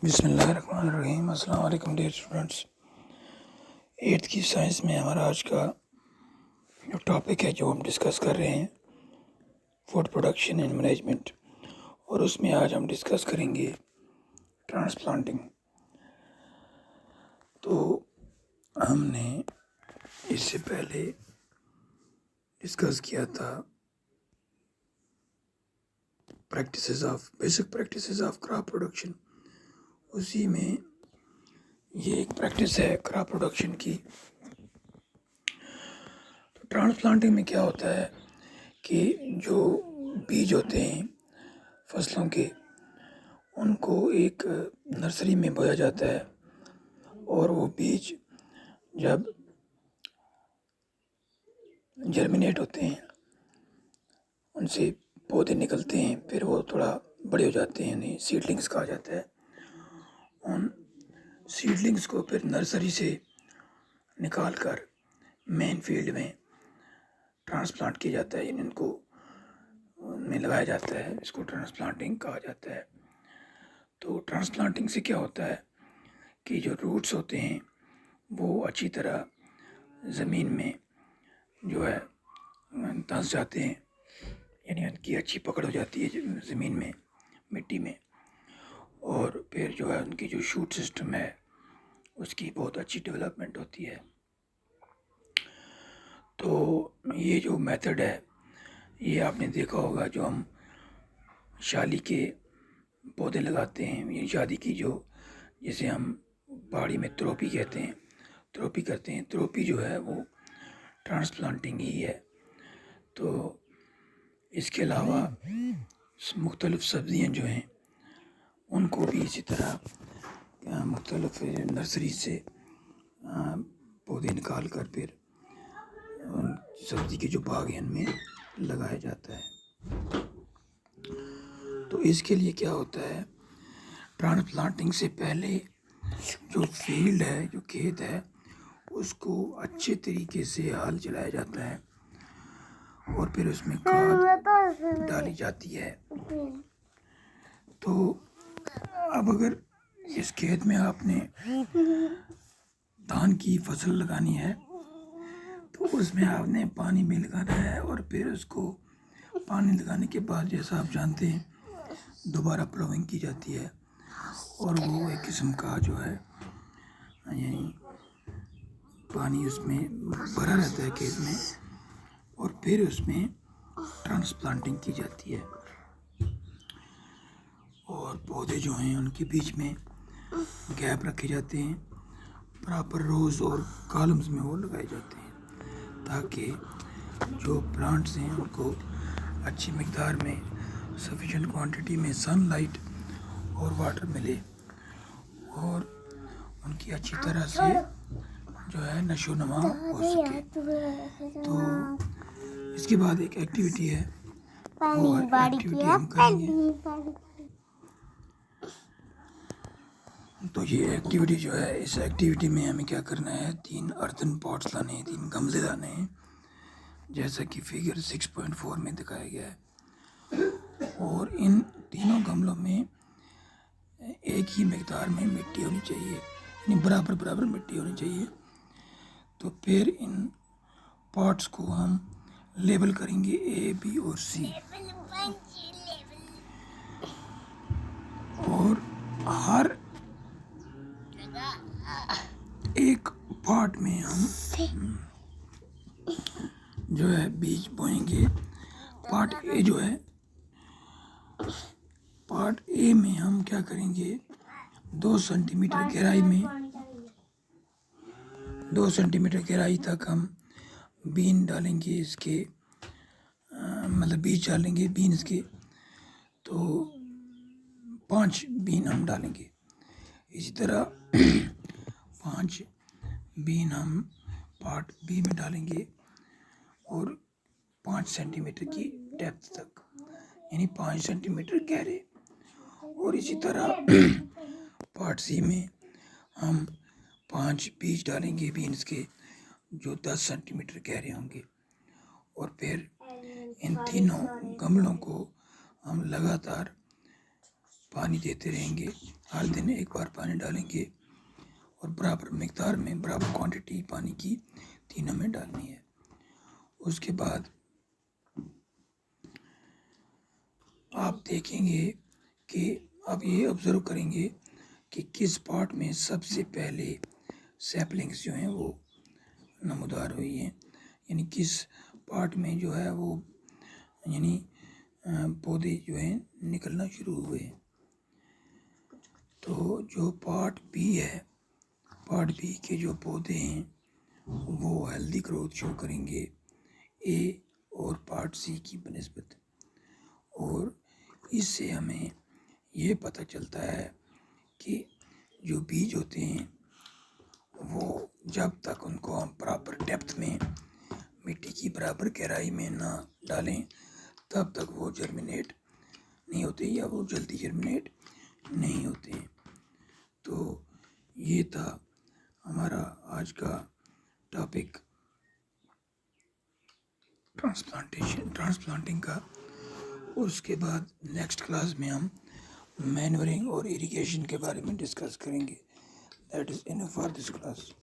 बिस्मिल्लाहिर्रहमानिर्रहीम। अस्सलाम वालेकुम डियर स्टूडेंट्स। 8th की साइंस में हमारा आज का जो टॉपिक है जो हम डिस्कस कर रहे हैं फूड प्रोडक्शन एंड मैनेजमेंट, और उसमें आज हम डिस्कस करेंगे ट्रांसप्लांटिंग। तो हमने इससे पहले डिस्कस किया था basic practices of crop production. उसी में ये एक प्रैक्टिस है क्रॉप प्रोडक्शन की। तो ट्रांसप्लांटिंग में क्या होता है कि जो बीज होते हैं फसलों के, उनको एक नर्सरी में बोया जाता है, और वो बीज जब जर्मिनेट होते हैं उनसे पौधे निकलते हैं, फिर वो थोड़ा बड़े हो जाते हैं, यानी सीडलिंग्स कहा जाता है। उन सीडलिंग्स को फिर नर्सरी से निकाल कर मेन फील्ड में ट्रांसप्लांट किया जाता है, यानी इनको में लगाया जाता है। इसको ट्रांसप्लांटिंग कहा जाता है। तो ट्रांसप्लांटिंग से क्या होता है कि जो रूट्स होते हैं वो अच्छी तरह ज़मीन में जो है धंस जाते हैं, यानी उनकी अच्छी पकड़ हो जाती है ज़मीन में, मिट्टी में, और फिर जो है उनकी जो शूट सिस्टम है उसकी बहुत अच्छी डेवलपमेंट होती है। तो ये जो मेथड है ये आपने देखा होगा, जो हम शाली के पौधे लगाते हैं, ये शादी की जो, जिसे हम पहाड़ी में त्रोपी कहते हैं, त्रोपी करते हैं। त्रोपी जो है वो ट्रांसप्लांटिंग ही है। तो इसके अलावा मुख्तलिफ सब्ज़ियाँ जो हैं उनको भी इसी तरह मुख्तलिफ नर्सरी से पौधे निकाल कर फिर उन सब्ज़ी के जो बाग हैं उनमें लगाया जाता है। तो इसके लिए क्या होता है, ट्रांसप्लांटिंग से पहले जो फील्ड है, जो खेत है, उसको अच्छे तरीके से हल चलाया जाता है और फिर उसमें खाद डाली जाती है। तो अब अगर इस खेत में आपने धान की फसल लगानी है तो उसमें आपने पानी भी लगाना है, और फिर उसको पानी लगाने के बाद, जैसा आप जानते हैं, दोबारा प्लोइंग की जाती है, और वो एक किस्म का जो है यानी पानी उसमें भरा रहता है खेत में, और फिर उसमें ट्रांसप्लांटिंग की जाती है। और पौधे जो हैं उनके बीच में गैप रखे जाते हैं, प्रॉपर रोज़ और कॉलम्स में वो लगाए जाते हैं, ताकि जो प्लांट्स हैं उनको अच्छी मिक़दार में, सफिशेंट क्वांटिटी में सनलाइट और वाटर मिले, और उनकी अच्छी तरह से जो है नशो नमा हो सके। तो इसके बाद एक एक्टिविटी है, वो एक्टिविटी हम करेंगे। तो ये एक्टिविटी जो है, इस एक्टिविटी में हमें क्या करना है, 3 अर्थन पॉट्स लाने हैं, 3 गमले लाने हैं, जैसा कि फिगर 6.4 में दिखाया गया है। और इन तीनों गमलों में एक ही मिक़दार में मिट्टी होनी चाहिए, यानी बराबर मिट्टी होनी चाहिए। तो फिर इन पॉट्स को हम लेबल करेंगे A, B और C, और हर एक पॉट में हम जो है बीज बोएंगे। पार्ट ए जो है, पार्ट ए में हम क्या करेंगे, 2 सेंटीमीटर गहराई में, 2 सेंटीमीटर गहराई तक हम बीन डालेंगे इसके, मतलब बीज डालेंगे बीन्स के। तो 5 बीन हम डालेंगे। इसी तरह 5 बीन हम पार्ट बी में डालेंगे, और 5 सेंटीमीटर की डेप्थ तक, यानी 5 सेंटीमीटर गहरे। और इसी तरह पार्ट सी में हम 5 बीज डालेंगे बीन्स के, जो 10 सेंटीमीटर गहरे होंगे। और फिर इन तीनों गमलों को हम लगातार पानी देते रहेंगे, हर दिन एक बार पानी डालेंगे और बराबर मिकदार में बराबर क्वांटिटी पानी की तीनों में डालनी है। उसके बाद आप देखेंगे कि आप ये ऑब्ज़र्व करेंगे कि किस पार्ट में सबसे पहले सैपलिंग्स जो हैं वो नमूदार हुई हैं, यानी किस पार्ट में जो है वो यानी पौधे जो हैं निकलना शुरू हुए। तो जो पार्ट बी है, पार्ट बी के जो पौधे हैं वो हेल्दी ग्रोथ शो करेंगे ए और पार्ट सी की बनिस्बत। और इससे हमें ये पता चलता है कि जो बीज होते हैं वो जब तक उनको हम बराबर डेप्थ में मिट्टी की बराबर गहराई में ना डालें तब तक वो जर्मिनेट नहीं होते या वो जल्दी जर्मिनेट नहीं होते। तो ये था हमारा आज का टॉपिक ट्रांसप्लांटिंग का। और उसके बाद नेक्स्ट क्लास में हम मैन्योरिंग और इरिगेशन के बारे में डिस्कस करेंगे। That is enough for this class.